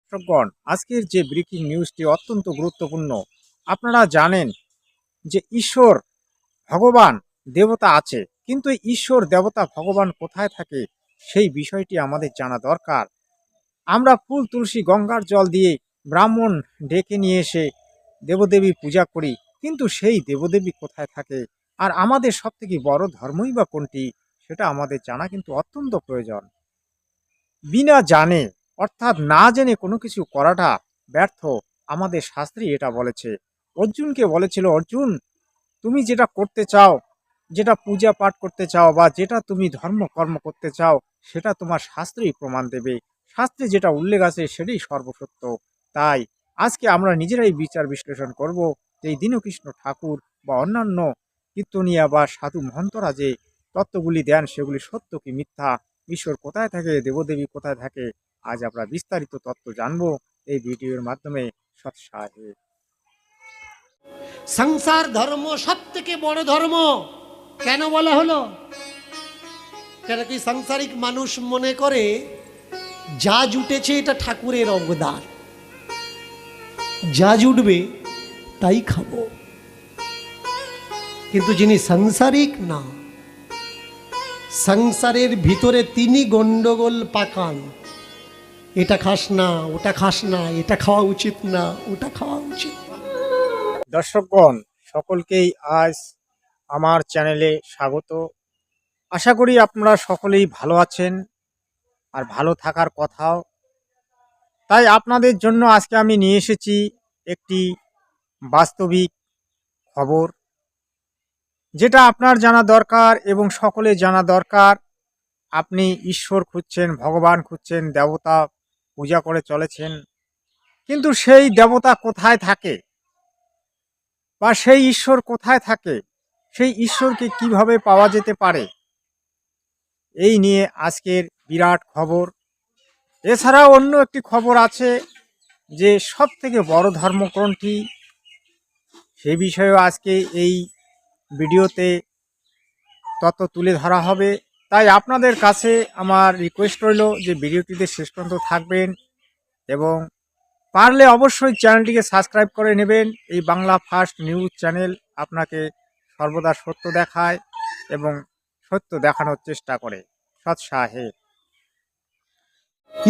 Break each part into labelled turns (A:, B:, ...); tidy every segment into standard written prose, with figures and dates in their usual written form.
A: দর্শকগণ, আজকের যে ব্রেকিং নিউজটি অত্যন্ত গুরুত্বপূর্ণ। আপনারা জানেন যে ঈশ্বর, ভগবান, দেবতা আছে, কিন্তু এই ঈশ্বর, দেবতা, ভগবান কোথায় থাকে সেই বিষয়টি আমাদের জানা দরকার। আমরা ফুল, তুলসী, গঙ্গার জল দিয়ে ব্রাহ্মণ ডেকে নিয়ে এসে দেবদেবী পূজা করি, কিন্তু সেই দেবদেবী কোথায় থাকে আর আমাদের সবথেকে বড় ধর্মই বা কোনটি সেটা আমাদের জানা কিন্তু অত্যন্ত প্রয়োজন। বিনা জানে অর্থাৎ না জেনে কোনো কিছু করাটা ব্যর্থ। আমাদের শাস্ত্রী এটা বলেছে। অর্জুনকে বলেছিল, অর্জুন, তুমি যেটা করতে চাও, যেটা পূজা পাঠ করতে চাও বা যেটা তুমি ধর্মকর্ম করতে চাও, সেটা তোমার শাস্ত্রেই প্রমাণ দেবে। শাস্ত্রে যেটা উল্লেখ আছে সেটাই সর্বসত্য। তাই আজকে আমরা নিজেরাই বিচার বিশ্লেষণ করব যে এই দীনকৃষ্ণ ঠাকুর বা অন্যান্য কীর্তনিয়া বা সাধু মহন্তরা যে তত্ত্বগুলি দেন সেগুলি সত্য কি মিথ্যা, ঈশ্বর কোথায় থাকে, দেবদেবী কোথায় থাকে, আজ আমরা বিস্তারিত তত্ত্ব জানবো এই ভিডিওর মাধ্যমে। সৎসাহে।
B: সংসার ধর্ম সব থেকে বড় ধর্ম কেন বলা হলো? কেন কি সাংসারিক মানুষ মনে করে যা জুটেছে এটা ঠাকুরের অবদান, যা জুটবে তাই খাবো। কিন্তু যিনি সাংসারিক না, সংসারের ভিতরে তিনি গন্ডগোল পাকান। এটা খাস না, ওটা খাস না, এটা খাওয়া উচিত না, ওটা খাওয়া উচিত।
A: দর্শকগণ, সকলকেই আজ আমার চ্যানেলে স্বাগত। আশা করি আপনারা সকলেই ভালো আছেন আর ভালো থাকার কথাও। তাই আপনাদের জন্য আজকে আমি নিয়ে এসেছি একটি বাস্তবিক খবর, যেটা আপনার জানা দরকার এবং সকলে জানা দরকার। আপনি ঈশ্বর খুঁজছেন, ভগবান খুঁজছেন, দেবতা পূজা করে চলেছেন, কিন্তু সেই দেবতা কোথায় থাকে বা সেই ঈশ্বর কোথায় থাকে, সেই ঈশ্বরকে কিভাবে পাওয়া যেতে পারে, এই নিয়ে আজকের বিরাট খবর। এছাড়াও অন্য একটি খবর আছে যে সব থেকে বড় ধর্ম কোনটি, সেই বিষয়েও আজকে এই ভিডিওতে তত্ত্ব তুলে ধরা হবে। তাই আপনাদের কাছে আমার রিকোয়েস্ট রইল যে ভিডিওটিতে শেষ পর্যন্ত থাকবেন এবং পারলে অবশ্যই চ্যানেলটিকে সাবস্ক্রাইব করে নেবেন। এই বাংলা ফার্স্ট নিউজ চ্যানেল আপনাকে সর্বদা সত্য দেখায় এবং সত্য দেখানোর চেষ্টা করে। সৎসাহে।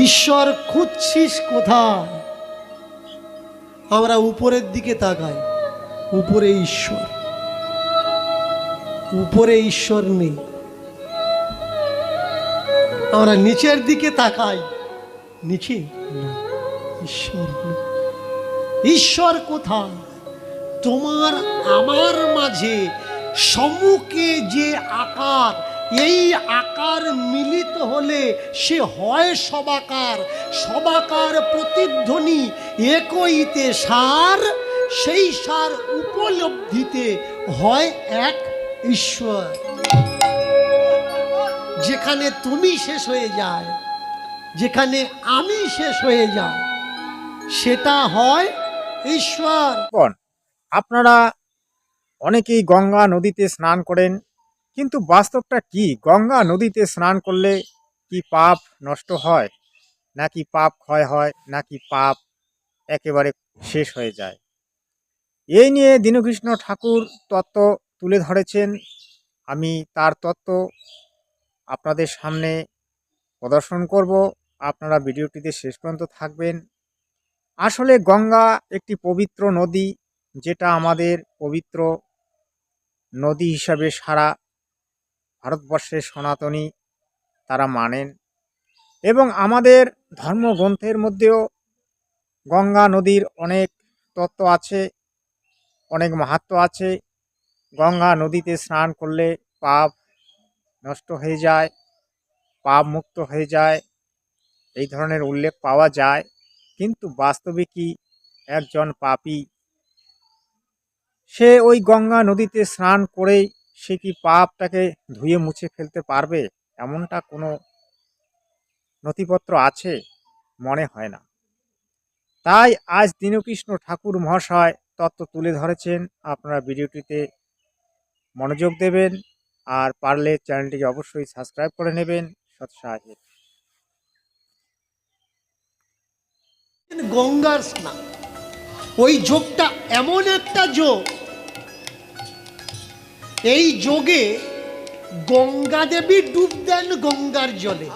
B: ঈশ্বর খুঁজছিস কোথায়? আমরা উপরের দিকে তাকাই, উপরে ঈশ্বর, উপরে ঈশ্বর নেই। আমরা নিচের দিকে তাকাই, নিচে না, ঈশ্বর নেই। ঈশ্বর কোথায়? তোমার আমার মাঝে সম্মুখে যে আকার, এই আকার মিলিত হলে সে হয় সবাকার। সবাকার প্রতিধ্বনি একইতে সার, সেই সার উপলব্ধিতে হয় এক ঈশ্বর। যেখানে তুমি শেষ হয়ে যায়, যেখানে আমি শেষ হয়ে যায়, সেটা হয় ঈশ্বর।
A: আপনারা অনেকেই গঙ্গা নদীতে স্নান করেন, কিন্তু বাস্তবটা কি? গঙ্গা নদীতে স্নান করলে কি পাপ নষ্ট হয়, নাকি পাপ ক্ষয় হয়, নাকি পাপ একেবারে শেষ হয়ে যায়? এই নিয়ে দীনকৃষ্ণ ঠাকুর তত্ত্ব তুলে ধরেছেন। আমি তার তত্ত্ব আপনাদের সামনে প্রদর্শন করব। আপনারা ভিডিওটিতে শেষ পর্যন্ত থাকবেন। আসলে গঙ্গা একটি পবিত্র নদী, যেটা আমাদের পবিত্র নদী হিসাবে সারা ভারতবর্ষের সনাতনী তারা মানেন এবং আমাদের ধর্মগ্রন্থের মধ্যেও গঙ্গা নদীর অনেক তত্ত্ব আছে, অনেক মাহাত্ম্য আছে। গঙ্গা নদীতে স্নান করলে পাপ নষ্ট হয়ে যায়, পাপ মুক্ত হয়ে যায়, এই ধরনের উল্লেখ পাওয়া যায়। কিন্তু বাস্তবে কি একজন পাপী সে ওই গঙ্গা নদীতে স্নান করেই সে কি পাপটাকে ধুয়ে মুছে ফেলতে পারবে? এমনটা কোনো নথিপত্র আছে? মনে হয় না। তাই আজ দীনকৃষ্ণ ঠাকুর মহাশয় তত্ত্ব তুলে ধরেছেন। আপনারা ভিডিওটিতে মনোযোগ দেবেন আর পারলে চ্যানেলটিকে অবশ্যই সাবস্ক্রাইব করে নেবেন। সৎসাহে।
B: গঙ্গার স্নান। ওই যোগটা এমন একটা যোগ, এই যোগে গঙ্গা দেবী ডুব দেন গঙ্গার জলে,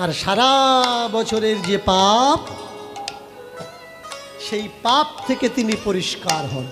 B: আর সারা বছরের যে পাপ, সেই পাপ থেকে তিনি পরিষ্কার হন।